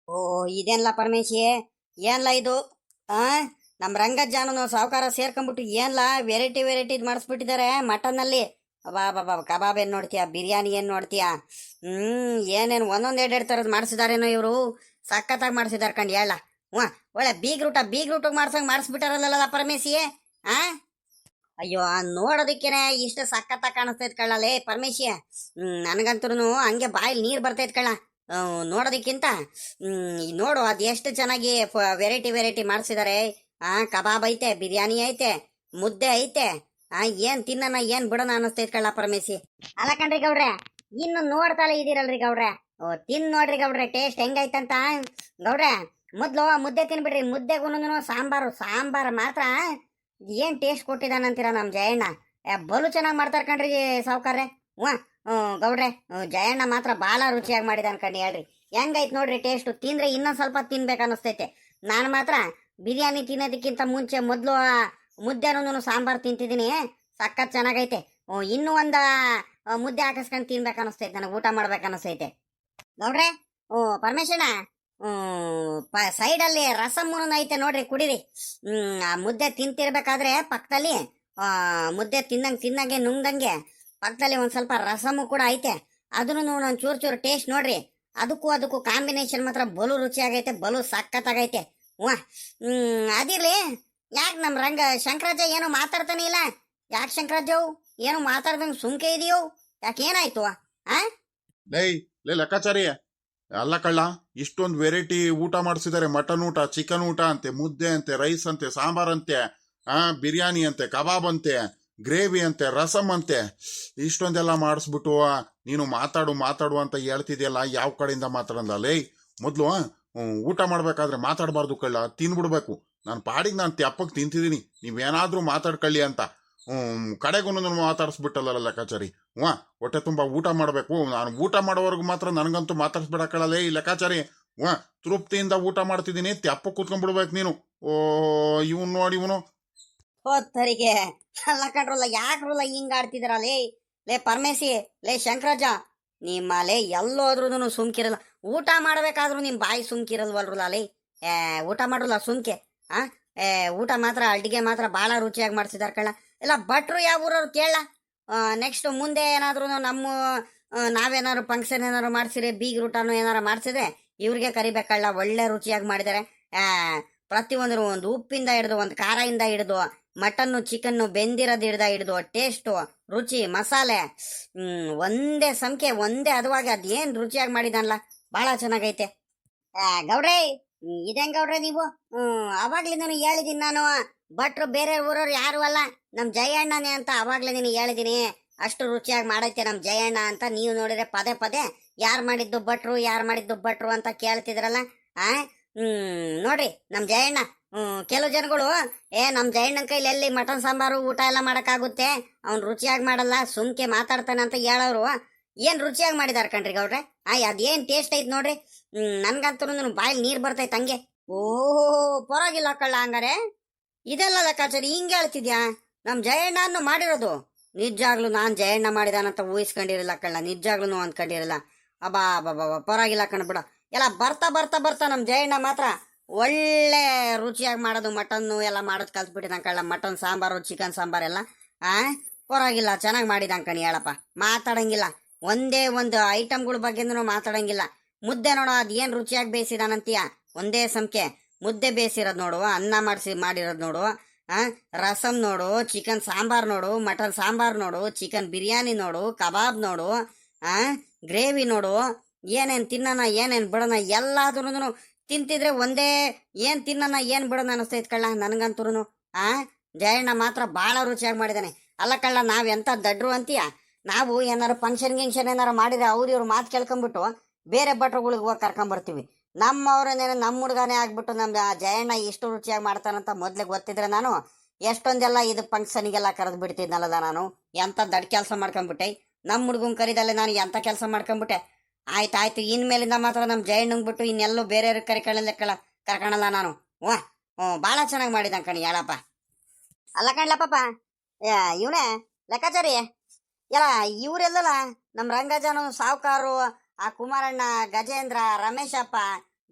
ಓ ಇದೇನ್ಲ ಪರಮೇಶಿ ಏನ್ಲ ಇದು ಆ ನಮ್ಮ ರಂಗಜ್ಜಾನು ಸಾವುಕಾರ ಸೇರ್ಕೊಂಡ್ಬಿಟ್ಟು ಏನ್ಲ ವೆರೈಟಿ ವೆರೈಟಿ ಮಾಡಿಸ್ಬಿಟ್ಟಿದ್ದಾರೆ ಮಟನ್ನಲ್ಲಿ. ಬಾ ಬಾ ಬಾ ಕಬಾಬ್ ಏನು ನೋಡ್ತೀಯಾ, ಬಿರಿಯಾನಿ ಏನು ನೋಡ್ತೀಯಾ? ಏನೇನು ಒಂದೊಂದು ಎರಡು ಥರದ್ದು ಮಾಡಿಸಿದಾರೇನೋ ಇವರು. ಸಖತ್ತಾಗಿ ಮಾಡಿಸಿದಾರೆ ಕಂಡು ಹೇಳ. ಹ್ಞೂ, ಒಳ್ಳೆ ಬೀಗ್ ರೂಟ ಮಾಡ್ಸಂಗೆ ಮಾಡಿಸ್ಬಿಟ್ಟಾರಲ್ಲ ಪರಮೇಶಿ. ಆ ಅಯ್ಯೋ ನೋಡೋದಕ್ಕೇನೆ ಇಷ್ಟು ಸಖತ್ತಾಗಿ ಕಾಣಿಸ್ತೈತ್ ಕಳ್ಳಲೇ ಪರಮೇಶಿ. ನನಗಂತೂ ಹಂಗೆ ಬಾಯಲ್ಲಿ ನೀರು ಬರ್ತೈತ್ ಕಳ್ಳ. ನೋಡೋದಕ್ಕಿಂತ ನೋಡು ಅದು ಎಷ್ಟು ಚೆನ್ನಾಗಿ ವೆರೈಟಿ ವೆರೈಟಿ ಮಾಡಿಸಿದ್ದಾರೆ. ಕಬಾಬ್ ಐತೆ, ಬಿರಿಯಾನಿ ಐತೆ, ಮುದ್ದೆ ಐತೆ. ಏನ್ ತಿನ್ನನ ಏನ್ ಬಿಡೋಣ ಅನ್ನಿಸ್ತೈತ್ ಕಳ್ಳ ಪರಮೇಶಿ. ಅಲ್ಲ ಕಣ್ರಿ ಗೌಡ್ರೆ, ಇನ್ನು ನೋಡ್ತಾಳೆ ಇದೀರಲ್ರಿ ಗೌಡ್ರೆ. ಓ ತಿನ್ ನೋಡ್ರಿ ಗೌಡ್ರೆ, ಟೇಸ್ಟ್ ಹೆಂಗೈತಂತ. ಗೌಡ್ರೆ ಮೊದ್ಲು ಮುದ್ದೆ ತಿನ್ಬಿಡ್ರಿ. ಮುದ್ದೆಗೂ ಸಾಂಬಾರು ಮಾತ್ರ ಏನ್ ಟೇಸ್ಟ್ ಕೊಟ್ಟಿದಾನಂತೀರ ನಮ್ಮ ಜಯಣ್ಣ. ಬಲು ಚೆನ್ನಾಗಿ ಮಾಡ್ತಾರ ಕಣ್ರಿ ಸಾವುಕಾರ್ರೆ. ಹ್ಞೂ ಗೌಡ್ರೆ, ಜಯಣ್ಣ ಮಾತ್ರ ಭಾಳ ರುಚಿಯಾಗಿ ಮಾಡಿದಾನ ಕಣ್ಣಿ. ಹೇಳ್ರಿ ಹೆಂಗೈತ್ ನೋಡ್ರಿ ಟೇಸ್ಟು. ತಿಂದ್ರೆ ಇನ್ನೊಂದು ಸ್ವಲ್ಪ ತಿನ್ಬೇಕು ಅನ್ನಿಸ್ತೈತೆ. ನಾನು ಮಾತ್ರ ಬಿರಿಯಾನಿ ತಿನ್ನೋದಕ್ಕಿಂತ ಮುಂಚೆ ಮೊದಲು ಮುದ್ದೆನೂ ಸಾಂಬಾರು ತಿಂತಿದ್ದೀನಿ. ಸಖತ್ ಚೆನ್ನಾಗೈತೆ. ಇನ್ನೂ ಒಂದು ಮುದ್ದೆ ಹಾಕಿಸ್ಕೊಂಡು ತಿನ್ಬೇಕು ಅನ್ನಿಸ್ತೈತೆ, ನನಗೆ ಊಟ ಮಾಡ್ಬೇಕು ಅನ್ನಿಸ್ತೈತೆ ಗೌಡ್ರೆ. ಪರಮೇಶಣ್ಣ, ಸೈಡಲ್ಲಿ ರಸಮ್ಮನು ಐತೆ ನೋಡ್ರಿ, ಕುಡೀರಿ. ಆ ಮುದ್ದೆ ತಿಂತಿರ್ಬೇಕಾದ್ರೆ ಪಕ್ಕದಲ್ಲಿ ಮುದ್ದೆ ತಿನ್ನಂಗೆ ನುಂಗ್ದಂಗೆ ಪಕ್ಕದಲ್ಲಿ ಒಂದು ಸ್ವಲ್ಪ ರಸಮ್ಮು ಕೂಡ ಐತೆ. ಅದನ್ನು ಒಂದು ಚೂರು ಟೇಸ್ಟ್ ನೋಡ್ರಿ. ಅದಕ್ಕೂ ಕಾಂಬಿನೇಷನ್ ಮಾತ್ರ ಬಲು ರುಚಿಯಾಗೈತೆ, ಬಲು ಸಖತ್ತಾಗೈತೆ. ಹ್ಞೂ ಅದಿರ್ಲಿ, ಯಾಕೆ ನಮ್ಮ ಶಂಕರಾಜ ಏನೋ ಮಾತಾಡ್ತಾನೆ ಇಲ್ಲ? ಯಾಕೆ ಶಂಕರಾಜವು ಏನೋ ಮಾತಾಡ್ದಂಗೆ ಸುಮ್ಕೆ ಇದೆಯೋ? ಯಾಕೆ ಏನಾಯ್ತು? ಲೈ ಲೇ ಲೆಕ್ಕಾಚಾರಿ, ಅಲ್ಲ ಕಳ್ಳ, ಇಷ್ಟೊಂದು ವೆರೈಟಿ ಊಟ ಮಾಡಿಸಿದ್ದಾರೆ. ಮಟನ್ ಊಟ, ಚಿಕನ್ ಊಟ ಅಂತೆ, ಮುದ್ದೆ ಅಂತೆ, ರೈಸ್ ಅಂತೆ, ಸಾಂಬಾರ್ ಅಂತೆ, ಬಿರಿಯಾನಿ ಅಂತೆ, ಕಬಾಬ್ ಅಂತೆ, ಗ್ರೇವಿ ಅಂತೆ, ರಸಮ್ ಅಂತೆ. ಇಷ್ಟೊಂದೆಲ್ಲ ಮಾಡಿಸ್ಬಿಟ್ಟು ನೀನು ಮಾತಾಡು ಅಂತ ಹೇಳ್ತಿದ್ಯಲ್ಲ, ಯಾವ ಕಡೆಯಿಂದ ಮಾತಾಡಲ್ಲ? ಲೇ ಮೊದಲು ಊಟ ಮಾಡ್ಬೇಕಾದ್ರೆ ಮಾತಾಡಬಾರ್ದು ಕಳ್ಳ, ತಿನ್ಬಿಡ್ಬೇಕು. ನಾನು ಪಾಡಿಗೆ ನಾನು ತೆಪ್ಪಕ್ಕೆ ತಿಂತಿದ್ದೀನಿ, ನೀವೇನಾದ್ರೂ ಮಾತಾಡ್ಕೊಳ್ಳಿ ಅಂತ. ಕಡೆಗೂ ಮಾತಾಡಿಸ್ಬಿಟ್ಟಲ್ಲ ಲೆಕ್ಕಾಚಾರಿ. ಹೊಟ್ಟೆ ತುಂಬ ಊಟ ಮಾಡಬೇಕು. ನಾನು ಊಟ ಮಾಡೋವರೆಗೂ ಮಾತ್ರ ನನಗಂತೂ ಮಾತಾಡಿಸ್ಬಿಡಕ್ಕಳಲ್ಲೇ ಈ ಲೆಕ್ಕಾಚಾರಿ. ತೃಪ್ತಿಯಿಂದ ಊಟ ಮಾಡ್ತಿದ್ದೀನಿ, ತೆಪ್ಪ ಕೂತ್ಕೊಂಡ್ಬಿಡ್ಬೇಕು ನೀನು. ಓ ಇವನು ನೋಡಿ, ಇವನು ಹೋತ್ತರಿಗೆ ಅಲ್ಲ ಕಣ್ರಲ್ಲ, ಯಾಕ್ರಲ್ಲ ಹಿಂಗ ಆಡ್ತಿದಾರ? ಲೇ ಪರಮೇಶಿ, ಲೇ ಶಂಕರಾಜ, ನಿಮ್ಮಲೆ ಎಲ್ಲೋದ್ರೂ ಸುಮ್ಕಿರಲ್ಲ. ಊಟ ಮಾಡ್ಬೇಕಾದ್ರೂ ನಿಮ್ ಬಾಯಿ ಸುಮ್ಕಿರಲ್ವಲ್ರಲ್ಲ. ಲೇ ಊಟ ಮಾಡ್ರಲ್ಲ ಸುಮ್ಕೆ. ಊಟ ಮಾತ್ರ, ಅಡ್ಗೆ ಮಾತ್ರ ಬಹಳ ರುಚಿಯಾಗಿ ಮಾಡ್ಸಿದಾರ ಕಳ್ಳ. ಇಲ್ಲ ಭಟ್ರು ಯಾವ ಊರವ್ರು ಕೇಳ. ನೆಕ್ಸ್ಟ್ ಮುಂದೆ ಏನಾದ್ರು ನಾವೇನಾದ್ರು ಫಂಕ್ಷನ್ ಏನಾದ್ರು ಮಾಡ್ಸಿದ್ರೆ, ಬೀಗ್ ರೂಟನು ಏನಾರು ಮಾಡ್ಸಿದ್ರೆ ಇವ್ರಿಗೆ ಕರಿಬೇಕಲ್ಲ. ಒಳ್ಳೆ ರುಚಿಯಾಗಿ ಮಾಡಿದ್ದಾರೆ. ಪ್ರತಿಯೊಂದ್ರು ಒಂದು ಉಪ್ಪಿಂದ ಹಿಡಿದು, ಒಂದು ಖಾರದಿಂದ ಹಿಡಿದು, ಮಟನ್ನು ಚಿಕನ್ನು ಬೆಂದಿರೋದು ಹಿಡಿದು ಟೇಸ್ಟು, ರುಚಿ, ಮಸಾಲೆ ಒಂದೇ ಸಂಖ್ಯೆ, ಒಂದೇ ಹದವಾಗಿ ಅದೇನ್ ರುಚಿಯಾಗಿ ಮಾಡಿದನ್ಲ, ಬಹಳ ಚೆನ್ನಾಗೈತೆ. ಗೌಡ್ರೆ, ಇದೇನ್ ಗೌಡ್ರೆ ನೀವು? ಅವಾಗ್ಲಿಂದನು ಹೇಳಿದೀನಿ ನಾನು, ಭಟ್ರು ಬೇರೆ ಊರವ್ರು ಯಾರು ಅಲ್ಲ, ನಮ್ ಜಯಣ್ಣನೇ ಅಂತ ಅವಾಗ್ಲೇ ನೀನು ಹೇಳಿದೀನಿ. ಅಷ್ಟು ರುಚಿಯಾಗಿ ಮಾಡೈತೆ ನಮ್ ಜಯಣ್ಣ ಅಂತ. ನೀವು ನೋಡಿದ್ರೆ ಪದೇ ಯಾರು ಮಾಡಿದ್ದು ಭಟ್ರು ಅಂತ ಕೇಳ್ತಿದ್ರಲ್ಲ. ನೋಡ್ರಿ ನಮ್ ಜಯಣ್ಣ, ಕೆಲವು ಜನಗಳು ನಮ್ ಜಯಣ್ಣನ ಕೈಲಿ ಎಲ್ಲಿ ಮಟನ್ ಸಾಂಬಾರು ಊಟ ಎಲ್ಲ ಮಾಡಕ್ಕಾಗುತ್ತೆ, ಅವ್ನು ರುಚಿಯಾಗಿ ಮಾಡಲ್ಲ, ಸುಮ್ಕೆ ಮಾತಾಡ್ತಾನೆ ಅಂತ ಹೇಳೋರು. ಏನ್ ರುಚಿಯಾಗಿ ಮಾಡಿದಾರ ಕಣ್ರಿ ಗೌಡ್ರೆ. ಅದೇನ್ ಟೇಸ್ಟ್ ಐತ್ ನೋಡ್ರಿ. ನನ್ಗಂತೂ ಬಾಯಲ್ಲಿ ನೀರ್ ಬರ್ತೈತೆ ಹಂಗೆ. ಓಹೋ ಪರವಾಗಿಲ್ಲ ಕಳ್ಳ. ಹಂಗಾರೆ ಇದೆಲ್ಲ ಲೆಕ್ಕಾಚಾರಿ ಹಿಂಗೆ ಹೇಳ್ತಿದ್ಯಾ? ನಮ್ ಜಯಣ್ಣನ್ನು ಮಾಡಿರೋದು ನಿಜಾಗ್ಲು ನಾನ್ ಜಯಣ್ಣ ಮಾಡಿದಾನಂತ ಊಹಿಸ್ಕೊಂಡಿರಲ್ಲ ಕಳ್ಳ, ನಿಜಾಗ್ಲು ಅಂದ್ಕೊಂಡಿರಲ್ಲ. ಅಬಾ ಬಾಬಾ ಪರವಾಗಿಲ್ಲ ಕಣ್ಬಿಡ. ಎಲ್ಲ ಬರ್ತಾ ನಮ್ ಜಯಣ್ಣ ಮಾತ್ರ ಒಳ್ಳೆ ರುಚಿಯಾಗಿ ಮಾಡೋದು, ಮಟನ್ನು ಎಲ್ಲ ಮಾಡೋದು ಕಲ್ತ್ಬಿಟ್ಟಿದಂಗೆ ಕಳ್ಳ. ಮಟನ್ ಸಾಂಬಾರು, ಚಿಕನ್ ಸಾಂಬಾರ್ ಎಲ್ಲ ಪರವಾಗಿಲ್ಲ, ಚೆನ್ನಾಗಿ ಮಾಡಿದಂಗೆ ಕಣಿ. ಹೇಳಪ್ಪ, ಮಾತಾಡಂಗಿಲ್ಲ. ಒಂದೇ ಒಂದು ಐಟಮ್ಗಳ ಬಗ್ಗೆನೂ ಮಾತಾಡಂಗಿಲ್ಲ. ಮುದ್ದೆ ನೋಡು, ಅದೇನು ರುಚಿಯಾಗಿ ಬೇಯಿಸಿದಾನಂತೀಯ. ಒಂದೇ ಸಂಖ್ಯೆ ಮುದ್ದೆ ಬೇಯಿಸಿರೋದು ನೋಡು, ಅನ್ನ ಮಾಡಿರೋದು ನೋಡು, ರಸಮ್ ನೋಡು, ಚಿಕನ್ ಸಾಂಬಾರ್ ನೋಡು, ಮಟನ್ ಸಾಂಬಾರ್ ನೋಡು, ಚಿಕನ್ ಬಿರಿಯಾನಿ ನೋಡು, ಕಬಾಬ್ ನೋಡು, ಗ್ರೇವಿ ನೋಡು. ಏನೇನು ತಿನ್ನೋಣ ಏನೇನು ಬಿಡೋಣ ಎಲ್ಲಾದ್ರೂ ತಿಂತಿದ್ರೆ ಒಂದೇ ಏನ್ ತಿನ್ನೋಣ ಏನ್ ಬಿಡೋಣ ಅನಿಸ್ತೈತ್ ಕಳ್ಳ ನನಗಂತೂ. ಜಯಣ್ಣ ಮಾತ್ರ ಭಾಳ ರುಚಿಯಾಗಿ ಮಾಡಿದಾನೆ. ಅಲ್ಲ ಕಳ್ಳ, ನಾವೆಂತ ದಡ್ರು ಅಂತೀಯ? ನಾವು ಏನಾರು ಫಂಕ್ಷನ್ ಗಿಂಕ್ಷನ್ ಏನಾರು ಮಾಡಿದ್ರೆ ಇವ್ರ ಮಾತು ಕೇಳ್ಕೊಂಡ್ಬಿಟ್ಟು ಬೇರೆ ಭಟ್ರುಗಳಿಗೆ ಹೋಗಿ ಕರ್ಕೊಂಬರ್ತೀವಿ. ನಮ್ಮವ್ರನ್ನೇನೋ ನಮ್ಮ ಹುಡುಗನೇ ಆಗ್ಬಿಟ್ಟು ನಮ್ಮ ಜಯಣ್ಣ ಇಷ್ಟು ರುಚಿಯಾಗಿ ಮಾಡ್ತಾನಂತ ಮೊದ್ಲೇ ಗೊತ್ತಿದ್ರೆ ನಾನು ಎಷ್ಟೊಂದೆಲ್ಲ ಇದು ಫಂಕ್ಷನ್ಗೆಲ್ಲ ಕರೆದು ಬಿಡ್ತಿದ್ನಲ್ಲದ. ನಾನು ಎಂತ ದಡ್ ಕೆಲಸ ಮಾಡ್ಕೊಂಡ್ಬಿಟ್ಟೆ. ನಮ್ಮ ಹುಡುಗನ್ ಕರಿದಲ್ಲೇ ನಾನು ಎಂತ ಕೆಲಸ ಮಾಡ್ಕೊಂಡ್ಬಿಟ್ಟೆ. ಆಯ್ತು, ಇನ್ಮೇಲಿಂದ ಮಾತ್ರ ನಮ್ಮ ಜಯಣ್ಣಂಗ್ ಬಿಟ್ಟು ಇನ್ನೆಲ್ಲೂ ಬೇರೆಯವ್ರಿಗೆ ಕರ್ಕೊಳ್ಳಲ್ಲ ನಾನು. ಭಾಳ ಚೆನ್ನಾಗಿ ಮಾಡಿದಂಗೆ ಕಣಿ. ಹೇಳಪ್ಪ. ಅಲ್ಲ ಕಣ್ಲಪ್ಪ, ಇವನೇ ಲೆಕ್ಕಾಚಾರಿ ಎಲ್ಲ ಇವರೆಲ್ಲಲ್ಲ ನಮ್ಮ ರಂಗಜಾನು, ಸಾವುಕಾರು, ಆ ಕುಮಾರಣ್ಣ, ಗಜೇಂದ್ರ, ರಮೇಶಪ್ಪ,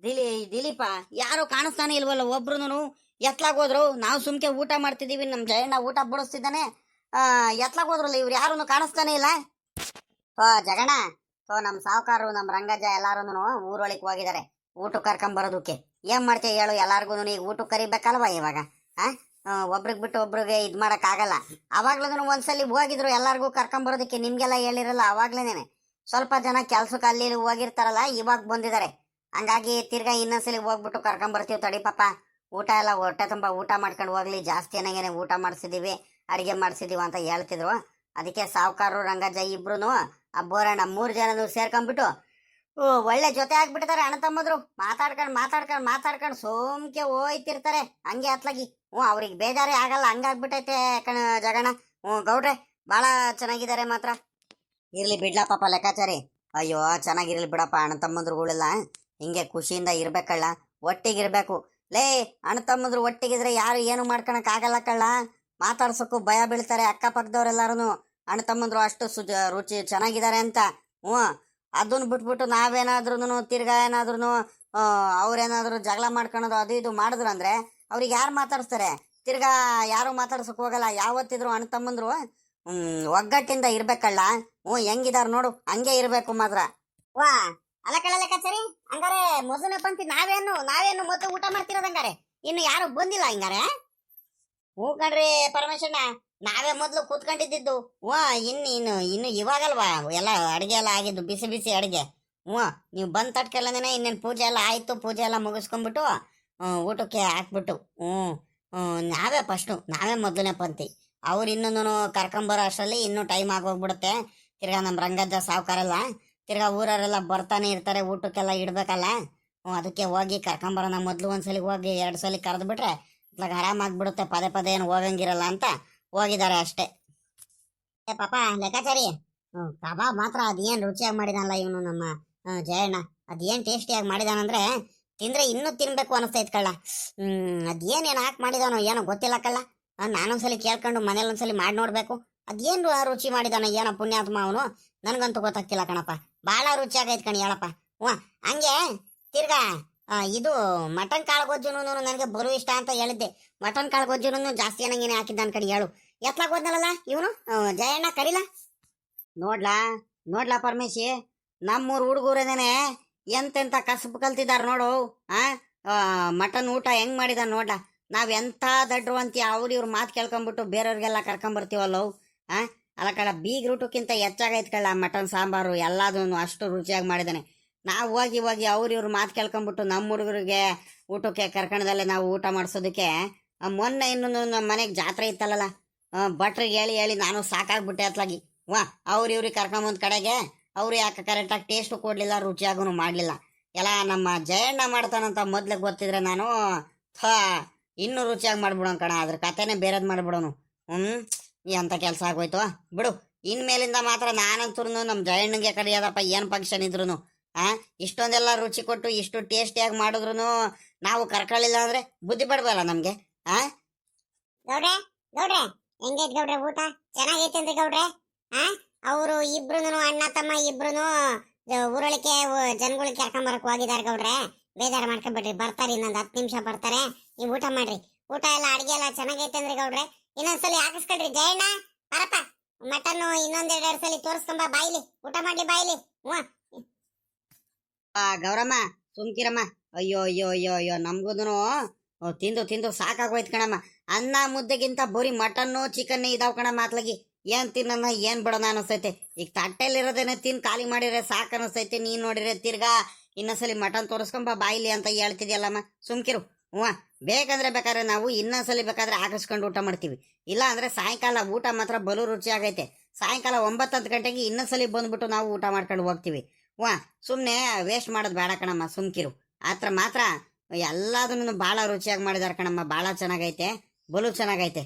ದಿಲೀಪ ಯಾರು ಕಾಣಿಸ್ತಾನೆ ಇಲ್ವಲ್ಲ ಒಬ್ರು ಎತ್ಲಾಗ್ ಹೋದ್ರು. ನಾವು ಸುಮ್ಕೆ ಊಟ ಮಾಡ್ತಿದೀವಿ, ನಮ್ ಜಯಣ್ಣ ಊಟ ಬಡಿಸ್ತಿದ್ದಾನೆ. ಎತ್ಲಾಗ್ ಹೋದ್ರಲ್ಲ ಇವ್ರು ಯಾರು ಕಾಣಿಸ್ತಾನೆ ಇಲ್ಲ. ಜಗಣ, ನಮ್ ಸಾವುಕಾರರು ನಮ್ ರಂಗಜ್ಜ ಎಲ್ಲಾರು ಊರೊಳಕ್ ಹೋಗಿದ್ದಾರೆ ಊಟ ಕರ್ಕೊಂಬರೋದಕ್ಕೆ. ಏನ್ ಮಾಡ್ತೀಯ ಹೇಳು, ಎಲ್ಲಾರ್ಗು ಈಗ ಊಟಕ್ಕೆ ಕರಿಬೇಕಲ್ವಾ ಇವಾಗ. ಒಬ್ರಿಗೆ ಬಿಟ್ಟು ಒಬ್ರಿಗೆ ಇದ್ ಮಾಡಕ್ ಆಗಲ್ಲ. ಅವಾಗ್ಲೂ ಒಂದ್ಸಲಿ ಹೋಗಿದ್ರು ಎಲ್ಲಾರ್ಗು ಕರ್ಕೊಂಬರೋದಕ್ಕೆ, ನಿಮ್ಗೆಲ್ಲ ಹೇಳಿರಲ್ಲ ಅವಾಗ್ಲೇನೆ. ಸ್ವಲ್ಪ ಜನ ಕೆಲ್ಸಕ್ಕೆ ಅಲ್ಲಿ ಹೋಗಿರ್ತಾರಲ್ಲ, ಇವಾಗ ಬಂದಿದ್ದಾರೆ. ಹಂಗಾಗಿ ತಿರ್ಗಾ ಇನ್ನೊಂದ್ಸಲಿ ಹೋಗ್ಬಿಟ್ಟು ಕರ್ಕೊಂಬರ್ತೀವಿ ತಡಿ ಪಾಪ. ಊಟ ಎಲ್ಲ ಹೊಟ್ಟೆ ತುಂಬಾ ಊಟ ಮಾಡ್ಕೊಂಡು ಹೋಗ್ಲಿ, ಜಾಸ್ತಿ ಏನಾಗೇನೆ ಊಟ ಮಾಡಿಸಿದೀವಿ, ಅಡಿಗೆ ಮಾಡಿಸಿದೀವಿ ಅಂತ ಹೇಳ್ತಿದ್ರು. ಅದಕ್ಕೆ ಸಾವುಕಾರರು ರಂಗಜ್ಜ ಇಬ್ರು ಆ ಬೋರಣ್ಣ 3 ಜನನು ಸೇರ್ಕೊಂಡ್ಬಿಟ್ಟು ಒಳ್ಳೆ ಜೊತೆ ಆಗ್ಬಿಟ್ಟಿದ್ದಾರೆ. ಅಣ್ಣ ತಮ್ಮದ್ರು ಮಾತಾಡ್ಕೊಂಡು ಸೋಮ್ಕೆ ಹೋಯ್ತಿರ್ತಾರೆ ಹಂಗೆ ಅತ್ಲಾಗಿ. ಅವ್ರಿಗೆ ಬೇಜಾರೇ ಆಗಲ್ಲ, ಹಂಗಾಗ್ಬಿಟ್ಟೈತೆ ಜಗಣ. ಗೌಡ್ರೆ ಬಾಳ ಚೆನ್ನಾಗಿದ್ದಾರೆ ಮಾತ್ರ. ಇರ್ಲಿ ಬಿಡ್ಲಾ ಪಾಪ ಲೆಕ್ಕಾಚಾರಿ. ಅಯ್ಯೋ ಚೆನ್ನಾಗಿರ್ಲಿ ಬಿಡಪ್ಪ, ಅಣ್ಣ ತಮ್ಮಂದ್ರುಗಳೆಲ್ಲ ಹಿಂಗೆ ಖುಷಿಯಿಂದ ಇರ್ಬೇಕಲ್ಲ, ಒಟ್ಟಿಗಿರ್ಬೇಕು. ಲೇ ಅಣ್ಣ ತಮ್ಮಂದ್ರು ಒಟ್ಟಿಗಿದ್ರೆ ಯಾರು ಏನು ಮಾಡ್ಕೊಳಕ್ ಆಗಲ್ಲ ಕಳ್ಳ. ಮಾತಾಡ್ಸೋಕ್ಕೂ ಭಯ ಬೀಳ್ತಾರೆ ಅಕ್ಕಪಕ್ಕದವ್ರೆಲ್ಲಾರು. ಅಣ್ಣ ತಮ್ಮಂದ್ರು ಅಷ್ಟು ರುಚಿ ಚೆನ್ನಾಗಿದ್ದಾರೆ ಅಂತ. ಅದನ್ನ ಬಿಟ್ಬಿಟ್ಟು ನಾವೇನಾದ್ರೂ ತಿರ್ಗಾ ಏನಾದ್ರೂ ಅವ್ರೇನಾದ್ರು ಜಗಳ ಮಾಡ್ಕೊಳೋದು ಅದು ಇದು ಮಾಡಿದ್ರು ಅಂದ್ರೆ ಅವ್ರಿಗೆ ಯಾರು ಮಾತಾಡಿಸ್ತಾರೆ? ತಿರ್ಗಾ ಯಾರು ಮಾತಾಡ್ಸಕ್ ಹೋಗಲ್ಲ. ಯಾವತ್ತಿದ್ರು ಅಣ್ಣ ತಮ್ಮಂದ್ರು ಒಗ್ಗಟ್ಟಿಂದ ಇರ್ಬೇಕಲ್ಲ. ಹೆಂಗಿದಾರ ನೋಡು, ಹಂಗೆ ಇರ್ಬೇಕು ಮಾತ್ರ. ವಾ ಅಲ್ಲ ಕಳ್ಳ ಲೆಕ್ಕಾಚಾರಿ, ಹಂಗಾರೆ ಮೊದಲನೇ ಪಂಕ್ತಿ ನಾವೇನು ಮೊದಲು ಊಟ ಮಾಡ್ತಿರೋದು ಹಂಗಾರೆ? ಇನ್ನು ಯಾರು ಬಂದಿಲ್ಲ ಹಿಂಗಾರೆ? ಹ್ಞೂ ಕಣ್ರಿ ಪರಮೇಶಣ್ಣ, ನಾವೇ ಮೊದ್ಲು ಕೂತ್ಕೊಂಡಿದ್ದು. ಇನ್ನು ಇವಾಗಲ್ವಾ ಎಲ್ಲ ಅಡಿಗೆ ಎಲ್ಲ ಆಗಿದ್ದು, ಬಿಸಿ ಬಿಸಿ ಅಡಿಗೆ. ನೀವು ಬಂದ್ ತಟ್ಕೆಲ್ಲನೇ ಇನ್ನೇನು ಪೂಜೆ ಎಲ್ಲ ಆಯ್ತು. ಪೂಜೆ ಎಲ್ಲ ಮುಗಿಸ್ಕೊಂಡ್ಬಿಟ್ಟು ಊಟಕ್ಕೆ ಹಾಕ್ಬಿಟ್ಟು ನಾವೇ ಮೊದಲನೇ ಪಂಕ್ತಿ. ಅವ್ರು ಇನ್ನೂ ಕರ್ಕೊಂಬರೋ ಅಷ್ಟರಲ್ಲಿ ಇನ್ನೂ ಟೈಮ್ ಆಗೋಗ್ಬಿಡುತ್ತೆ. ತಿರ್ಗಾ ನಮ್ಮ ರಂಗಜ್ಜ ಸಾವುಕಾರಲ್ಲ, ತಿರ್ಗಾ ಊರವರೆಲ್ಲ ಬರ್ತಾನೆ ಇರ್ತಾರೆ, ಊಟಕ್ಕೆಲ್ಲ ಇಡ್ಬೇಕಲ್ಲ. ಅದಕ್ಕೆ ಹೋಗಿ ಕರ್ಕೊಂಬರೋಣ ಮೊದ್ಲು. ಒಂದ್ಸಲಿ ಹೋಗಿ 2 ಸಲ ಕರೆದ್ಬಿಟ್ರೆ ಇವಾಗ ಆರಾಮಾಗ್ಬಿಡುತ್ತೆ. ಪದೇ ಏನು ಹೋಗಂಗಿರಲ್ಲ ಅಂತ ಹೋಗಿದ್ದಾರೆ ಅಷ್ಟೇ. ಪಾಪ ಲೆಕ್ಕಾಚಾರಿ, ಕಬಾಬ್ ಮಾತ್ರ ಅದೇನ್ ರುಚಿಯಾಗಿ ಮಾಡಿದಾನಲ್ಲ ಇವನು ನಮ್ಮ ಜಯಣ್ಣ. ಅದೇನ್ ಟೇಸ್ಟಿಯಾಗಿ ಮಾಡಿದಾನಂದ್ರೆ ತಿಂದ್ರೆ ಇನ್ನೂ ತಿನ್ಬೇಕು ಅನಿಸ್ತೈತ್ ಕಳ್ಳ. ಅದೇನೇನು ಹಾಕಿ ಮಾಡಿದಾನೋ ಏನೋ ಗೊತ್ತಿಲ್ಲ ಕಳ್ಳ. ನಾನೊಂದ್ಸಲಿ ಕೇಳ್ಕೊಂಡು ಮನೇಲಿ ಒಂದ್ಸಲಿ ಮಾಡಿ ನೋಡ್ಬೇಕು. ಅದೇನು ರುಚಿ ಮಾಡಿದಾನ ಏನೋ ಪುಣ್ಯಾತ್ಮ ಅವನು, ನನ್ಗಂತೂ ಗೊತ್ತಾಗ್ತಿಲ್ಲ ಕಣಪ್ಪ. ಭಾಳ ರುಚಿಯಾಗೈತ್ ಕಣಿ ಹೇಳಪ್ಪ. ಹಂಗೆ ತಿರ್ಗಾ ಇದು ಮಟನ್ ಕಾಳುಗೊಜ್ಜುನು ನನಗೆ ಬಲು ಇಷ್ಟ ಅಂತ ಹೇಳಿದ್ದೆ. ಮಟನ್ ಕಾಳುಗೊಜ್ಜುನು ಜಾಸ್ತಿ ಏನಂಗೇನೆ ಹಾಕಿದ್ದಾನ ಕಡಿ ಹೇಳು. ಎತ್ಲಾಗ ಹೋದ್ನಲ್ಲ ಇವನು ಜಯಣ್ಣ, ಕರಿಲ ನೋಡ್ಲಾ ಪರಮೇಶಿ, ನಮ್ಮೂರು ಹುಡುಗರೇನೆ ಎಂತೆಂತ ಕಸಬು ಕಲ್ತಿದಾರ ನೋಡು. ಮಟನ್ ಊಟ ಹೆಂಗ್ ಮಾಡಿದಾನ ನೋಡ್ಲಾ. ನಾವ್ ಎಂತ ದಡ್ರು ಅಂತೀಯ, ಇವ್ರ ಮಾತು ಕೇಳ್ಕೊಂಡ್ಬಿಟ್ಟು ಬೇರೆಯವ್ರಿಗೆಲ್ಲ ಕರ್ಕೊಂಬರ್ತೀವಲ್ಲವು. ಅಲ್ಲ ಕಳ್ಳ, ಬೀಗ್ ಊಟಕ್ಕಿಂತ ಹೆಚ್ಚಾಗೈತ್ ಕಳ್ಳ ಮಟನ್ ಸಾಂಬಾರು ಎಲ್ಲದನ್ನು ಅಷ್ಟು ರುಚಿಯಾಗಿ ಮಾಡಿದಾನೆ. ನಾವು ಹೋಗಿ ಇವ್ರ ಮಾತು ಕೇಳ್ಕೊಂಡ್ಬಿಟ್ಟು ನಮ್ಮ ಹುಡುಗರಿಗೆ ಊಟಕ್ಕೆ ಕರ್ಕೊಂಡದಲ್ಲೇ ನಾವು ಊಟ ಮಾಡಿಸೋದಕ್ಕೆ. ಮೊನ್ನೆ ಇನ್ನು ನಮ್ಮ ಮನೆಗೆ ಜಾತ್ರೆ ಇತ್ತಲ್ಲ, ಭಟ್ರಿಗೆ ಹೇಳಿ ನಾನು ಸಾಕಾಗ್ಬಿಟ್ಟೆ ಅತ್ಲಾಗಿ. ಇವ್ರಿಗೆ ಕರ್ಕೊಂಬಂದ್ ಕಡೆಗೆ ಅವ್ರು ಯಾಕೆ ಕರೆಕ್ಟಾಗಿ ಟೇಸ್ಟು ಕೊಡ್ಲಿಲ್ಲ, ರುಚಿಯಾಗೂ ಮಾಡಲಿಲ್ಲ. ಎಲ್ಲ ನಮ್ಮ ಜಯಣ್ಣ ಮಾಡ್ತಾನಂತ ಮೊದ್ಲಿಗೆ ಗೊತ್ತಿದ್ರೆ ನಾನು ಇನ್ನೂ ರುಚಿಯಾಗಿ ಮಾಡ್ಬಿಡೋನು ಕಣ. ಅದ್ರ ಕತೆನೇ ಬೇರೆದ್ ಮಾಡ್ಬಿಡೋನು. ಎಂತ ಕೆಲಸ ಆಗೋಯ್ತು ಬಿಡು. ಇನ್ಮೇಲಿಂದ ಮಾತ್ರ ನಾನಂತೂ ನಮ್ಮ ಜಯಣ್ಣಗೆ ಕರೆಯೋದಪ್ಪ, ಏನು ಫಂಕ್ಷನ್ ಇದ್ರು. ಇಷ್ಟೊಂದೆಲ್ಲ ರುಚಿ ಕೊಟ್ಟು ಇಷ್ಟು ಟೇಸ್ಟಿಯಾಗಿ ಮಾಡಿದ್ರು ನಾವು ಕರ್ಕೊಳ್ಳಿಲ್ಲ ಅಂದ್ರೆ ಬುದ್ಧಿ ಪಡ್ಬಲ್ಲ ನಮ್ಗೆ. ಗೌಡ್ರೆ ಹೆಂಗೈತ್ ಗೌಡ್ರೆ ಊಟ? ಚೆನ್ನಾಗೈತೆ ಅಂತ ಗೌಡ್ರೆ. ಅವರು ಇಬ್ರು ಅಣ್ಣ ತಮ್ಮ ಇಬ್ರು ಊರೊಳಕ್ಕೆ ಜನಗಳಿಗೆ ಕರ್ಕೊಂಬರಕ್ ಹೋಗಿದಾರೆ ಗೌಡ್ರೆ. ಬೇಜಾರು ಮಾಡ್ಕೊಂಡ್ಬಿಡ್ರಿ, ಬರ್ತಾರೆ ಇನ್ನೊಂದು 10 ನಿಮಿಷ ಬರ್ತಾರೆ. ನೀವು ಊಟ ಮಾಡ್ರಿ. ಊಟ ಎಲ್ಲ ಅಡಿಗೆ ಎಲ್ಲ ಚೆನ್ನಾಗೈತೆ ಅಂದ್ರೆ ಗೌಡ್ರೆ. ಇನ್ನೊಂದ್ಸಲಿ ಹಾಕಿಸ್ಕೊಳ್ರಿ ಜಯಣ್ಣ, ಬರಪ್ಪ ಮಟನ್ ಇನ್ನೊಂದೆರಡು ಸಲಿ ತೋರಿಸ್ಕೊಂಬ ಬಾಯಿಲಿ, ಊಟ ಮಾಡ್ಲಿ ಬಾಯಿಲಿ. ಗೌರಮ್ಮ ಸುಮ್ಕಿರಮ್ಮ. ಅಯ್ಯೋ ನಮ್ಗೂನು ತಿಂದು ಸಾಕಾಗೋಯ್ತು ಕಣಮ್ಮ. ಅನ್ನ ಮುದ್ದೆಗಿಂತ ಬರೀ ಮಟನ್ನು ಚಿಕನ್ ಇದಾವ್ ಕಣಮ್ಮ. ಅತ್ಲಾಗಿ ಏನ್ ತಿನ್ನ ಏನ್ ಬಿಡೋಣ ಅನಿಸ್ತೈತೆ. ಈಗ ತಟ್ಟೆಲಿರೋದೇನೆ ತಿನ್ ಖಾಲಿ ಮಾಡಿದ್ರೆ ಸಾಕು ಅನಿಸ್ತೈತೆ. ನೀನ್ ನೋಡಿದ್ರೆ ತಿರ್ಗಾ ಇನ್ನೊಂದ್ಸಲಿ ಮಟನ್ ತೋರಿಸ್ಕೊಂಬ ಬಾಯಿಲಿ ಅಂತ ಹೇಳ್ತಿದ್ಯಲ್ಲಮ್ಮ. ಸುಮ್ಕಿರು. ಬೇಕಾದ್ರೆ ನಾವು ಇನ್ನೊಂದ್ಸಲಿ ಬೇಕಾದ್ರೆ ಹಾಕಿಸ್ಕೊಂಡು ಊಟ ಮಾಡ್ತೀವಿ. ಇಲ್ಲ ಅಂದ್ರೆ ಸಾಯಂಕಾಲ ಊಟ ಮಾತ್ರ ಬಲು ರುಚಿ ಆಗೈತೆ. ಸಾಯಂಕಾಲ 9-10 ಗಂಟೆಗೆ ಇನ್ನೊಂದ್ಸಲಿ ಬಂದ್ಬಿಟ್ಟು ನಾವು ಊಟ ಮಾಡ್ಕೊಂಡು ಹೋಗ್ತೀವಿ. ಸುಮ್ನೆ ವೇಸ್ಟ್ ಮಾಡೋದು ಬೇಡ ಕಣಮ್ಮ, ಸುಮ್ಕಿರು. ಆತ್ರ ಮಾತ್ರ ಎಲ್ಲದನ್ನು ಭಾಳ ರುಚಿಯಾಗಿ ಮಾಡಿದಾರೆ ಕಣಮ್ಮ. ಭಾಳ ಚೆನ್ನಾಗೈತೆ, ಬಲು ಚೆನ್ನಾಗೈತೆ.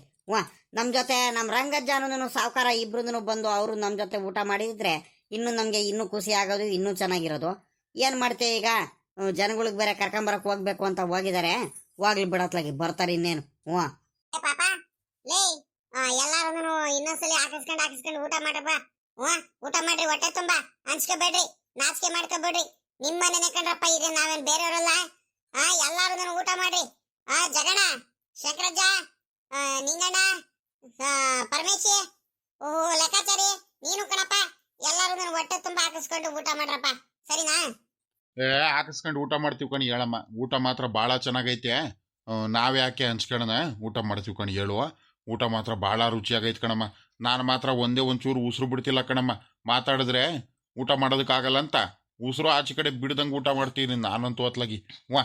ನಮ್ ಜೊತೆ ನಮ್ ರಂಗಜ್ಜಾನು ಸಾವುಕಾರ ಇಬ್ರು ಬಂದು ಅವರು ನಮ್ ಜೊತೆ ಊಟ ಮಾಡಿದ್ರೆ ನಮ್ಗೆ ಇನ್ನೂ ಖುಷಿ ಆಗೋದು, ಇನ್ನೂ ಚೆನ್ನಾಗಿರೋದು. ಏನ್ ಮಾಡ್ತೇವೆ ಈಗ, ಜನಗಳಿಗೆ ಬೇರೆ ಕರ್ಕೊಂಬರಕ್ ಹೋಗ್ಬೇಕು ಅಂತ ಹೋಗಿದ್ದಾರೆ. ಹೋಗ್ಲಿ ಬಿಡತ್ಲಾಗಿ, ಬರ್ತಾರೆ ಇನ್ನೇನು. ಪಾಪ ಲೇ ಎಲ್ಲಾರು ಇನ್ನೊಂದ್ಸಲಿ ಹಾಕಿಸ್ಕೊಂಡು ಊಟ ಮಾಡ್ರಪ್ಪ. ಊಟ ಮಾಡ್ರಿ, ಹೊಟ್ಟೆ ತುಂಬಾ ಹಂಚ್ಕೋಬೇಡ್ರಿ, ನಾಚಿಕೆ ಮಾಡ್ಕೋಬೇಡ್ರಿ. ನಿಮ್ಮನೆ ಕಣ್ರಪ್ಪ ಇದೆ, ನಾವೇನ್ ಬೇರೆಯವರಲ್ಲ. ಎಲ್ಲಾರು ನಾನು ಊಟ ಮಾಡ್ರಿ. ಜಗಣ, ಶಂಕರಜ್ಜ, ನಿಂಗಣ್ಣ, ಪರಮೇಶಿ, ಓಹೋ ಲೆಕ್ಕಾಚಾರಿ, ನೀನು ಕಣಪ್ಪ, ಎಲ್ಲಾರು ನಾನು ಹೊಟ್ಟೆ ತುಂಬಾ ಹಾಕಿಸ್ಕೊಂಡು ಊಟ ಮಾಡ್ರಪ್ಪ, ಸರಿನಾ? ಹಾಕಿಸ್ಕೊಂಡು ಊಟ ಮಾಡ್ತೀವಿ ಕಣಿ ಹೇಳಮ್ಮ. ಊಟ ಮಾತ್ರ ಭಾಳ ಚೆನ್ನಾಗೈತೆ. ನಾವ್ಯಾಕೆ ಹಂಚ್ಕೊಳ್ಳೋಣ, ಊಟ ಮಾಡ್ತೀವಿ ಕಣಿ ಹೇಳುವ. ಊಟ ಮಾತ್ರ ಭಾಳ ರುಚಿಯಾಗೈತೆ ಕಣಮ್ಮ. ನಾನು ಮಾತ್ರ ಒಂದೇ ಒಂಚೂರು ಉಸಿರು ಬಿಡ್ತಿಲ್ಲ ಕಣಮ್ಮ. ಮಾತಾಡಿದ್ರೆ ಊಟ ಮಾಡೋದಕ್ಕಾಗಲ್ಲ ಅಂತ ಉಸಿರು ಆಚೆ ಕಡೆ ಬಿಡ್ದಂಗೆ ಊಟ ಮಾಡ್ತೀನಿ ನಾನಂತೂ ಹೊತ್ಲಾಗಿ. ವಾ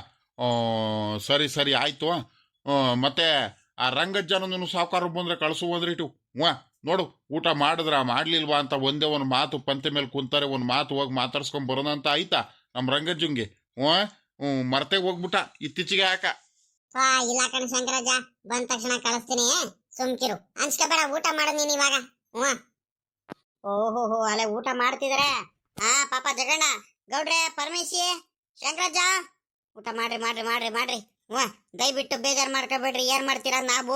ಸರಿ ಸರಿ ಆಯಿತು. ಮತ್ತೆ ಆ ರಂಗಜ್ಜನೂ ಸಾವುಕಾರ ಬಂದರೆ ಕಳಿಸು ಹೋದ್ರಿಟು. ವಾ ನೋಡು, ಊಟ ಮಾಡಿದ್ರ ಮಾಡ್ಲಿಲ್ವಾ ಅಂತ ಒಂದೇ ಒಂದು ಮಾತು ಪಂತೆ ಮೇಲೆ ಕುಂತಾರೆ, ಒಂದು ಮಾತು ಹೋಗಿ ಮಾತಾಡ್ಸ್ಕೊಂಡ್ ಬರೋಣ ಅಂತ ಆಯ್ತಾ ನಮ್ಮ ರಂಗಜ್ಜಂಗೆ. ಮರ್ತೆ ಹೋಗ್ಬಿಟ್ಟ ಇತ್ತೀಚೆಗೆ ಯಾಕ. ಇಲ್ಲ ಕಣ ಶಂಕರಜ್ಜ, ಬಂದ ತಕ್ಷಣ ಕಳಿಸ್ತೀನಿ, ಸುಮ್ಕಿರು, ಅನ್ಸ್ಕೋಬೇಡ. ಊಟ ಮಾಡು ನೀನ್ ಇವಾಗ. ಓಹೋ ಅಲ್ಲೇ ಊಟ ಮಾಡ್ತಿದಾರೆ. ಪಾಪ ಜಗಣ್ಣ, ಗೌಡ್ರೆ, ಪರಮೇಶಿ, ಶಂಕರಜ್ಜ, ಊಟ ಮಾಡ್ರಿ ಮಾಡ್ರಿ ಮಾಡ್ರಿ ಮಾಡ್ರಿ. ದಯವಿಟ್ಟು ಬೇಜಾರು ಮಾಡ್ಕೋಬೇಡ್ರಿ. ಏನ್ ಮಾಡ್ತೀರಾ, ನಾವು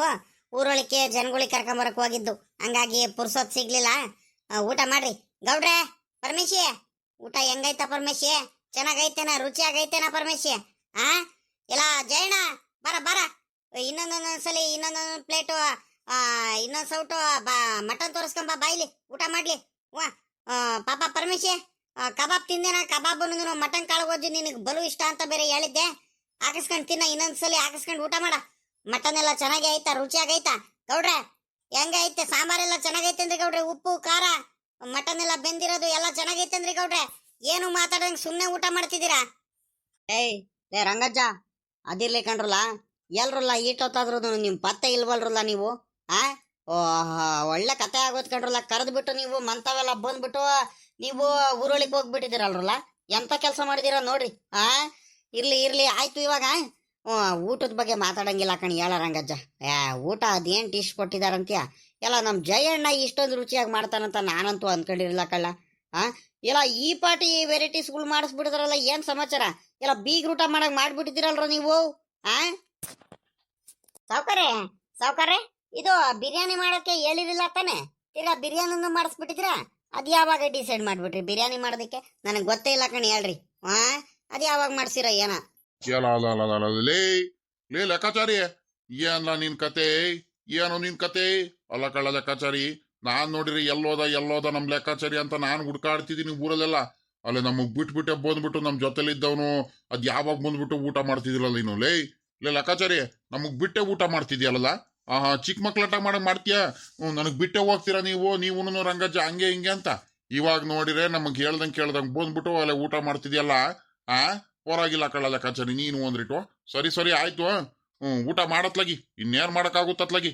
ಊರೊಳಿಕೆ ಜನಗಳಿಗೆ ಕರ್ಕೊಂಬರಕ್ ಹೋಗಿದ್ದು, ಹಂಗಾಗಿ ಪುರ್ಸೊತ್ ಸಿಗ್ಲಿಲ್ಲ. ಊಟ ಮಾಡ್ರಿ. ಗೌಡ್ರೆ, ಪರಮೇಶಿ, ಊಟ ಹೆಂಗೈತ ಪರಮೇಶಿ? ಚೆನ್ನಾಗೈತೇನ? ರುಚಿಯಾಗೈತೇನ ಪರಮೇಶಿ? ಇಲ್ಲ ಜಯಣ್ಣ, ಬರ ಬರ, ಇನ್ನೊಂದೊಂದ್ಸಲಿ ಇನ್ನೊಂದೊಂದು ಪ್ಲೇಟು, ಇನ್ನೊಂದು ಸೌಟು ಮಟನ್ ತೋರಿಸ್ಕೊಂಬ ಬಾಯ್ಲಿ, ಊಟ ಮಾಡ್ಲಿ. ಪಾಪ ಪರಮೇಶಿ, ಕಬಾಬ್ ತಿಂದೇನ? ಕಬಾಬ್ ಮಟನ್ ಕಾಳು ಗೊಜ್ಜು ನಿನಗೆ ಬಲು ಇಷ್ಟ ಅಂತ ಬೇರೆ ಹೇಳಿದ್ದೆ. ಹಾಕಿಸ್ಕೊಂಡು ತಿನ್ನ, ಇನ್ನೊಂದ್ಸಲಿ ಹಾಕಿಸ್ಕೊಂಡು ಊಟ ಮಾಡ. ಮಟನ್ ಎಲ್ಲ ಚೆನ್ನಾಗಿ ಐತಾ? ರುಚಿಯಾಗೈತಾ? ಗೌಡ್ರೆ ಹೆಂಗೈತೆ? ಸಾಂಬಾರೆಲ್ಲ ಚೆನ್ನಾಗೈತೆ ಅಂದ್ರಿ ಗೌಡ್ರೆ? ಉಪ್ಪು ಖಾರ ಮಟನ್ ಎಲ್ಲ ಬೆಂದಿರೋದು ಎಲ್ಲ ಚೆನ್ನಾಗೈತೆ ಅಂದ್ರಿ ಗೌಡ್ರೆ? ಏನು ಮಾತಾಡಂಗೆ ಸುಮ್ಮನೆ ಊಟ ಮಾಡ್ತಿದ್ದೀರಾ? ಲೇ ರಂಗಜ್ಜ, ಅದಿರ್ಲಿ ಕಣ್ರಲ್ಲ, ಎಲ್ರಲ್ಲ ಈಟೊತ್ತಾದ್ರೂ ನಿಮ್ ಪತ್ತೆ ಇಲ್ವಲ್ರಲ್ಲ ನೀವು? ಒಳ್ಳೆ ಕತೆ ಆಗೋದ್ ಕಣ್ರಲ್ಲ. ಕರೆದ್ಬಿಟ್ಟು ನೀವು ಮಂತವೆಲ್ಲ ಬಂದ್ಬಿಟ್ಟು ನೀವು ಊರೊಳಿಗೆ ಹೋಗ್ಬಿಟ್ಟಿದ್ದೀರಲ್ರಲ್ಲ, ಎಂತ ಕೆಲಸ ಮಾಡಿದೀರ ನೋಡ್ರಿ. ಇರ್ಲಿ ಇರ್ಲಿ ಆಯ್ತು. ಇವಾಗ ಊಟದ ಬಗ್ಗೆ ಮಾತಾಡಂಗಿಲ್ಲ ಕಣಿ, ಹೇಳ ರಂಗಜ್ಜ. ಊಟ ಅದೇನ್ ಡಿಶ್ ಕೊಟ್ಟಿದಾರಂತೀಯ? ಎಲ್ಲ ನಮ್ ಜಯಣ್ಣ ಇಷ್ಟೊಂದು ರುಚಿಯಾಗಿ ಮಾಡ್ತಾನಂತ ನಾನಂತೂ ಅನ್ಕೊಂಡಿರಲಿಲ್ಲ ಕಳ್ಳ. ಇಲ್ಲ ಈ ಪಾಟಿ ವೆರೈಟೀಸ್ಗಳು ಮಾಡಿಸ್ಬಿಟ್ಟಿದ್ರಲ್ಲ, ಏನ್ ಸಮಾಚಾರ? ಎಲ್ಲ ಬೀಗ್ ಊಟ ಮಾಡಕ್ ಮಾಡ್ಬಿಟ್ಟಿದ್ದೀರಲ್ರ ನೀವು? ಸಾವ್ಕಾರೆ, ಇದು ಬಿರಿಯಾನಿ ಮಾಡಕ್ಕೆ ಹೇಳಿರಲಿಲ್ಲ ತಾನೆ? ತಿರ್ಗಾ ಬಿರಿಯಾನಿನೂ ಮಾಡಿಸ್ಬಿಟ್ಟಿದ್ದೀರಾ? ಅದ್ ಯಾವಾಗ ಡಿಸೈಡ್ ಮಾಡ್ಬಿಟ್ರಿ ಬಿರಿಯಾನಿ ಮಾಡೋದಕ್ಕೆ? ನನಗೆ ಗೊತ್ತೇ ಇಲ್ಲ ಕಣಿ, ಹೇಳ್ರಿ. ಅದ್ ಯಾವಾಗ ಮಾಡ್ಸಿರ ಏನ? ಲೇ ಲೆಕ್ಕಾಚಾರಿ, ಏನ್ಲ ನಿನ್ ಕತೆ? ಏನು ನಿನ್ ಕತೆ? ಅಲ್ಲ ಕಳ್ಳ ಲೆಕ್ಕಾಚಾರಿ, ನಾನ್ ನೋಡಿರಿ ಎಲ್ಲೋದ ನಮ್ ಲೆಕ್ಕಾಚಾರಿ ಅಂತ ನಾನು ಹುಡ್ಕಾಡ್ತಿದ್ದೀನಿ ಊರಲ್ಲೆಲ್ಲ. ಅಲ್ಲೇ ನಮಗ್ ಬಿಟ್ಬಿಟ್ಟೆ ಬಂದ್ಬಿಟ್ಟು ನಮ್ ಜೊತೆಲಿದ್ದವನು ಅದ್ ಯಾವಾಗ ಬಂದ್ಬಿಟ್ಟು ಊಟ ಮಾಡ್ತಿದಿಲ್ಲ ನೀನು. ಲೇ ಲೆಕ್ಕಾಚಾರಿ, ನಮಗ್ ಬಿಟ್ಟೆ ಊಟ ಮಾಡ್ತಿದ್ಯಲ್ಲ? ಚಿಕ್ಕ ಮಕ್ಳಾಟ ಮಾಡ್ತೀಯ? ನನಗ್ ಬಿಟ್ಟೆ ಹೋಗ್ತೀರಾ ನೀವುನು ರಂಗಜ್ಜ ಹಂಗೆ ಹಿಂಗೆ ಅಂತ. ಇವಾಗ ನೋಡಿರೆ ನಮಗ್ ಹೇಳ್ದಂಗೆ ಕೇಳ್ದಂಗೆ ಬಂದ್ಬಿಟ್ಟು ಅಲ್ಲೇ ಊಟ ಮಾಡ್ತಿದ್ಯಲ್ಲ. ಪರವಾಗಿಲ್ಲ ಕಳ್ಳ ಲೆಕ್ಕಾಚಾರಿ, ನೀನು ಅಂದ್ರಿಟ್ಟು. ಸರಿ ಆಯ್ತು. ಊಟ ಮಾಡತ್ಲಾಗಿ, ಇನ್ನೇನ್ ಮಾಡಕ್ಕಾಗುತ್ತತ್ಲಾಗಿ.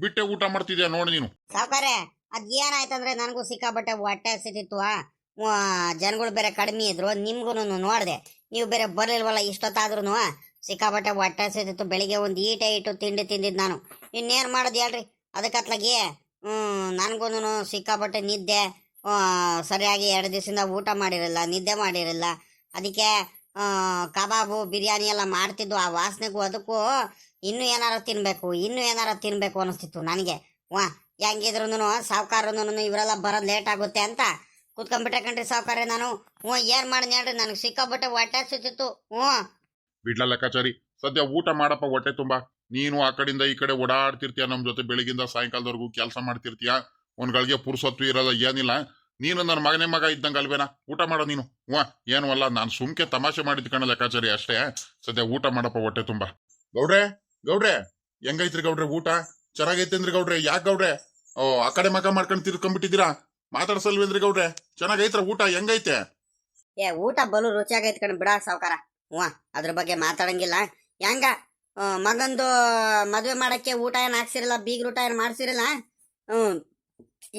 ಬಿಟ್ಟೆ ಊಟ ಮಾಡ್ತಿದ್ಯಾ ನೋಡಿ ನೀನು. ಸಾವ್ಕಾರೆ, ಅದ್ ಏನಾಯ್ತಂದ್ರೆ ನನಗೂ ಸಿಕ್ಕಾಬಟ್ಟೆ ಹೊಟ್ಟೆ ಹಸಿತಿತ್ತು. ಜನಗಳು ಬೇರೆ ಕಡಿಮೆ ಇದ್ರು, ನಿಮ್ಗೂನು ನೋಡ್ದೆ, ನೀವು ಬೇರೆ ಬರ್ಲಿಲ್ವಲ್ಲ ಇಷ್ಟೊತ್ತಾದ್ರೂ. ಸಿಕ್ಕಾಬಟ್ಟೆ ಹೊಟ್ಟೆ ಹಸಿತಿತ್ತು. ಬೆಳಿಗ್ಗೆ ಒಂದು ಇಟ್ಟು ತಿಂಡಿ ತಿಂದಿದ್ ನಾನು. ಇನ್ನೇನ್ ಮಾಡೋದು ಹೇಳ್ರಿ? ಅದಕ್ಕತ್ಲಾಗಿ ನನ್ಗೂನು ಸಿಕ್ಕಾಬಟ್ಟೆ ನಿದ್ದೆ, ಸರಿಯಾಗಿ 2 ದಿವಸದಿಂದ ಊಟ ಮಾಡಿರಲಿಲ್ಲ, ನಿದ್ದೆ ಮಾಡಿರಲಿಲ್ಲ. ಅದಕ್ಕೆ ಕಬಾಬು ಬಿರಿಯಾನಿ ಎಲ್ಲ ಮಾಡ್ತಿದ್ದು, ಆ ವಾಸನೆಗೂ ಅದಕ್ಕೂ ಇನ್ನೂ ಏನಾರ ತಿನ್ಬೇಕು ಅನಿಸ್ತಿತ್ತು ನನಗೆ. ಹೆಂಗಿದ್ರು ಸಾವ್ಕಾರನು ಇವರೆಲ್ಲ ಬರೋದು ಲೇಟ್ ಆಗುತ್ತೆ ಅಂತ ಕೂತ್ಕೊಂಡ್ಬಿಟ್ಟೆ ಕಣ್ರಿ ಸಾವ್ಕಾರೆ ನಾನು. ಏನ್ ಮಾಡಿ ಹೇಳ್ರಿ, ನನಗೆ ಸಿಕ್ಕಾಬಟ್ಟೆ ಹೊಟ್ಟೆ ಹಸಿತಿತ್ತು. ಬಿಡ್ಲ ಲೆಕ್ಕಾಚಾರಿ, ಸದ್ಯ ಊಟ ಮಾಡಪ್ಪ ಹೊಟ್ಟೆ ತುಂಬಾ. ನೀನು ಆ ಕಡೆಯಿಂದ ಈ ಕಡೆ ಓಡಾಡ್ತಿರ್ತೀಯ, ನಮ್ ಜೊತೆ ಬೆಳಗಿಂದ ಸಾಯಂಕಾಲದವರೆಗೂ ಕೆಲಸ ಮಾಡ್ತಿರ್ತೀಯ. ಒಂದ್ಗಳಿಗೆ ಪುರ್ಸೊತ್ತು ಇರಲ್ಲ, ಏನಿಲ್ಲ. ನೀನು ನನ್ನ ಮಗನೇ ಮಗ ಇದ್ದಂಗೆ ಅಲ್ವೇನಾ? ಊಟ ಮಾಡೋ ನೀನು. ಏನು ಅಲ್ಲ, ನಾನು ಸುಮ್ಕೆ ತಮಾಷೆ ಮಾಡಿದ್ ಕಣ ಲೆಕ್ಕಾಚಾರಿ ಅಷ್ಟೇ. ಸದ್ಯ ಊಟ ಮಾಡಪ್ಪ ಹೊಟ್ಟೆ ತುಂಬಾ. ಗೌಡ್ರೆ ಹೆಂಗೈತ್ರಿ ಗೌಡ್ರೆ? ಊಟ ಚೆನ್ನಾಗೈತೇನ್ರಿ ಗೌಡ್ರೆ? ಯಾಕೆ ಗೌಡ್ರೆ ಆ ಕಡೆ ಮಗ ಮಾಡ್ಕೊಂಡು ತಿರ್ಕೊಂಡ್ಬಿಟ್ಟಿದ್ದೀರಾ? ಮಾತಾಡ್ಸಲ್ವೇನ್ರಿ ಗೌಡ್ರೆ? ಚೆನ್ನಾಗೈತ್ರ ಊಟ? ಹೆಂಗೈತೆ? ಊಟ ಬಲು ರುಚಿಯಾಗೈತ್ ಕಣ್ ಬಿಡ ಸಾವ್ಕಾರ. ಅದ್ರ ಬಗ್ಗೆ ಮಾತಾಡಂಗಿಲ್ಲ. ಹೆಂಗ ಮಗಂದು ಮದ್ವೆ ಮಾಡಕ್ಕೆ ಊಟ ಏನ್ ಹಾಕ್ಸಿರಲ್ಲ, ಬೀಗ್ರ ಊಟ ಏನ್ ಮಾಡ್ಸಿರಲ್ಲ.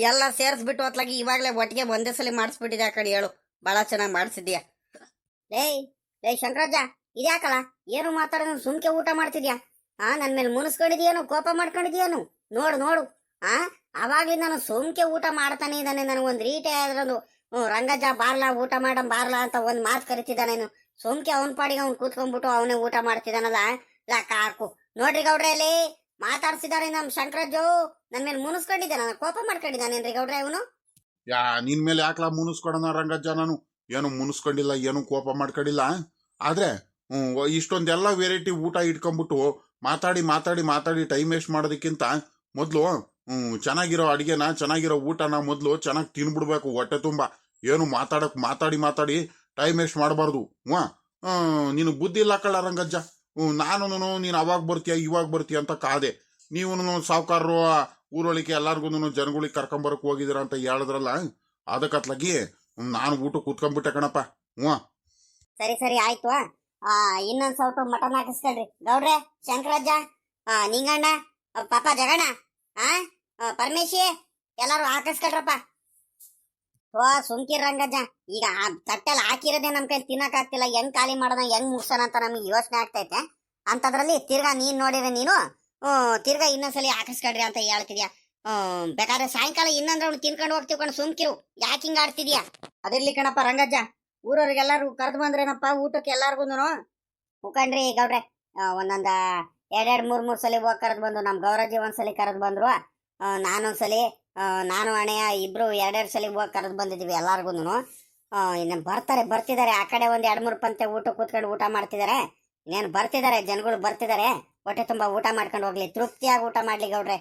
ಎಲ್ಲ ಸೇರಿಸ್ಬಿಟ್ಟು ಹೊತ್ಲಾಗಿ ಇವಾಗ್ಲೇ ಒಟ್ಟಿಗೆ ಒಂದೇ ಸಲ ಮಾಡಿಸ್ಬಿಟ್ಟಿದೆ. ಆ ಕಡೆ ಹೇಳು, ಬಹಳ ಚೆನ್ನಾಗಿ ಮಾಡಿಸಿದ್ಯಾ. ಲೇ ಶಂಕರಜ್ಜ, ಇದ್ಯಾಕಲ್ಲ ಏನು ಮಾತಾಡೋದು? ಸುಮ್ಕೆ ಊಟ ಮಾಡ್ತಿದ್ಯಾ? ನನ್ ಮೇಲೆ ಮುನಿಸ್ಕೊಂಡಿದ್ಯೇನು? ಕೋಪ ಮಾಡ್ಕೊಂಡಿದ್ಯೇನು? ನೋಡು ಅವಾಗ್ಲಿ ನಾನು ಸುಮ್ಕೆ ಊಟ ಮಾಡ್ತಾನೆ ಇದ್ದಾನೆ. ನನಗೊಂದು ರೀಟೆ ಆದ್ರದು ರಂಗಜ್ಜ ಬಾರ್ಲಾ ಊಟ ಬಾರ್ಲಾ ಅಂತ ಒಂದ್ ಮಾತು ಕರಿತಿದ್ದಾನೇನು? ಸುಮ್ಕೆ ಅವನ್ ಪಾಡಿಗೆ ಅವ್ನು ಕೂತ್ಕೊಂಡ್ಬಿಟ್ಟು ಅವನೇ ಊಟ ಮಾಡ್ತಿದ್ದಾನಲ್ಲ. ಕಾಕು ನೋಡ್ರಿ ಗೌಡ್ರೆ, ಅಲ್ಲಿ ಮಾತಾಡ್ಸಿದಾರೆ ನಮ್ ಶಂಕರಜ್ಜು. ನನ್ ಮೇಲೆ ಮುನಿಸ್ಕೊಂಡಿದ್ದಾನ, ಕೋಪ ಮಾಡ್ಕೊಂಡಿದ್ದಾನೇನ್ರಿ ಗೌಡ್ರೆ ಅವನು? ನಿನ್ ಮೇಲೆ ಯಾಕ್ಲಾ ಮುನಿಸ್ಕೊಡೋಣ ರಂಗಜ್ಜ? ನಾನು ಏನು ಮುನ್ಸ್ಕೊಂಡಿಲ್ಲ ಏನು ಕೋಪ ಮಾಡ್ಕೊಂಡಿಲ್ಲ. ಆದ್ರೆ ಇಷ್ಟೊಂದೆಲ್ಲ ವೆರೈಟಿ ಊಟ ಇಟ್ಕೊಂಡ್ಬಿಟ್ಟು ಮಾತಾಡಿ ಮಾತಾಡಿ ಮಾತಾಡಿ ಟೈಮ್ ವೇಸ್ಟ್ ಮಾಡೋದಕ್ಕಿಂತ ಮೊದಲು ಚೆನ್ನಾಗಿರೋ ಅಡಿಗೆನ ಚೆನ್ನಾಗಿರೋ ಊಟನ ಮೊದಲು ಚೆನ್ನಾಗಿ ತಿನ್ಬಿಡ್ಬೇಕು ಹೊಟ್ಟೆ ತುಂಬ. ಏನು ಮಾತಾಡಿ ಮಾತಾಡಿ ಟೈಮ್ ವೇಸ್ಟ್ ಮಾಡಬಾರ್ದು. ನೀನು ಬುದ್ಧಿ ಇಲ್ಲ ಕಳ್ಳ ರಂಗಜ್ಜ. ನಾನು ನೀನು ಅವಾಗ ಬರ್ತೀಯ ಇವಾಗ ಬರ್ತೀಯ ಅಂತ ಕಾದೆ. ನೀವು ಸಾವುಕಾರರು ಊರೊಳಿಕೆ ಎಲ್ಲಾರ್ಗು ಜನಗಳಿಗೆ ಕರ್ಕೊಂಬರಕ್ ಹೋಗಿದ್ದೀರ ಅಂತ ಹೇಳಿದ್ರಲ್ಲ, ಅದಕ್ಕತ್ಲಾಗಿ ನಾನು ಊಟ ಕೂತ್ಕೊಂಡ್ಬಿಟ್ಟೆ ಕಣಪ್ಪ. ಸರಿ ಸರಿ ಆಯ್ತು. ಇನ್ನೊಂದ್ ಸ್ವಲ್ಪ ಮಟನ್ ಹಾಕಿಸ್ಕೊಳ್ರಿ ಗೌಡ್ರೆ, ಶಂಕರಜ್ಜ, ನಿಂಗಣ್ಣ, ಪಾಪ ಜಗಣ್ಣ, ಪರಮೇಶಿ ಎಲ್ಲಾರು ಹಾಕಿಸ್ಕೊಳ್ರಪ್ಪ. ಸುಮ್ಕಿರ್ ರಂಗಜ್ಜ, ಈಗ ಆ ತಟ್ಟೆಲ್ ಹಾಕಿರೋದೇ ನಮ್ ಕೈ ತಿನ್ನಕ್ ಆಗ್ತಿಲ್ಲ. ಹೆಂಗ್ ಖಾಲಿ ಮಾಡೋಣ ಹೆಂಗ್ ಮುಗ್ಸೋಣ ಅಂತ ನಮಗೆ ಯೋಚನೆ ಆಗ್ತೈತೆ. ಅಂತದ್ರಲ್ಲಿ ತಿರ್ಗಾ ನೀನ್ ನೋಡಿದ್ರೆ ನೀನು ತಿರ್ಗಾ ಇನ್ನೊಂದ್ಸಲಿ ಹಾಕಿಸ್ಕೊಳ್ರಿ ಅಂತ ಹೇಳ್ತಿದ್ಯಾ. ಬೇಕಾದ್ರೆ ಸಾಯಂಕಾಲ ಇನ್ನೊಂದ್ ರೌಂಡ್ ತಿನ್ಕೊಂಡು ಹೋಗ್ತೀವಿ ಕಣ. ಸುಮ್ಕಿರು, ಯಾಕೆ ಹಿಂಗ ಆಡ್ತಿದ್ಯಾ? ಅದಿರ್ಲಿ ಕಣಪ್ಪ ರಂಗಜ್ಜ, ಊರವ್ರಿಗೆಲ್ಲಾರು ಕರೆದು ಬಂದ್ರೇನಪ್ಪ ಊಟಕ್ಕೆ ಎಲ್ಲಾರ್ಗು? ಮುಖಂಡ್ರಿ ಗೌಡ್ರೆ, ಒಂದೊಂದ ಎರಡೆರಡು ಮೂರ್ ಸಲ ಹೋಗಿ ಕರೆದು ಬಂದು, ನಮ್ ಗೌರಜ್ಜಿ ಒಂದ್ಸಲಿ ಕರೆದು ಬಂದ್ರು, ನಾನೊಂದ್ಸಲಿ, ನಾನು ಅಣ್ಣಯ್ಯ ಇಬ್ರು ಎರಡೆರಡು ಸಲ ಹೋಗಿ ಕರೆದು ಬಂದಿದ್ವಿ ಎಲ್ಲಾರ್ಗು. ಇನ್ನು ಬರ್ತಿದ್ದಾರೆ ಆ ಕಡೆ ಒಂದ್ 2-3 ಪಂತೆ ಊಟ ಕೂತ್ಕೊಂಡು ಊಟ ಮಾಡ್ತಿದ್ದಾರೆ. ಇನ್ನೇನು ಬರ್ತಿದ್ದಾರೆ, ಜನಗಳು ಬರ್ತಿದ್ದಾರೆ. ಹೊಟ್ಟೆ ತುಂಬಾ ಊಟ ಮಾಡ್ಕೊಂಡು ಹೋಗ್ಲಿ, ತೃಪ್ತಿಯಾಗಿ ಊಟ ಮಾಡ್ಲಿ ಗೌಡ್ರೆ.